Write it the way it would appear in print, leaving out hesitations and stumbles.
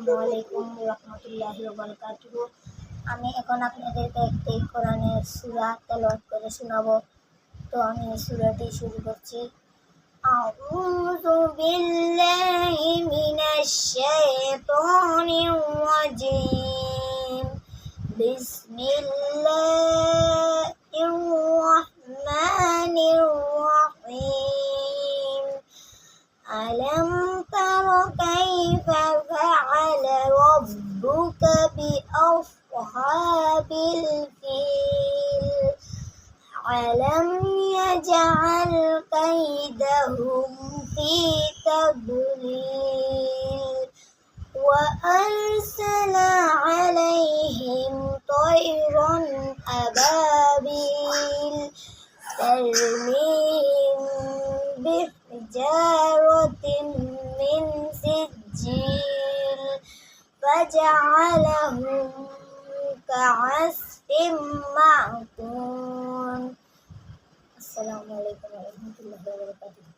আসসালামু আলাইকুম রহমতুল্লাহি ওয়া বারাকাতুহু। আমি এখন আপনাদেরকে একটি কোরআনের সূরা তেলাওয়াত করে শোনাবো। তো আমি সূরাটি শুরু করছি। আউযু বিল্লাহি মিনাশ শাইতানির রাজিম। বিসমিল্লাহির রাহমানির রাহিম। আলাম তারা কাইফা ফাআলা রাব্বুকা বিআসহাবিল ফিল। আলাম ইয়াজআল কাইদাহুম ফি তাদলিল ওয়া আরসালা আলাইহিম তায়রান আবাবিল ترميهم بحجارة من سجيل فجعلهم كعصف معقول. السلام عليكم ورحمة الله وبركاته.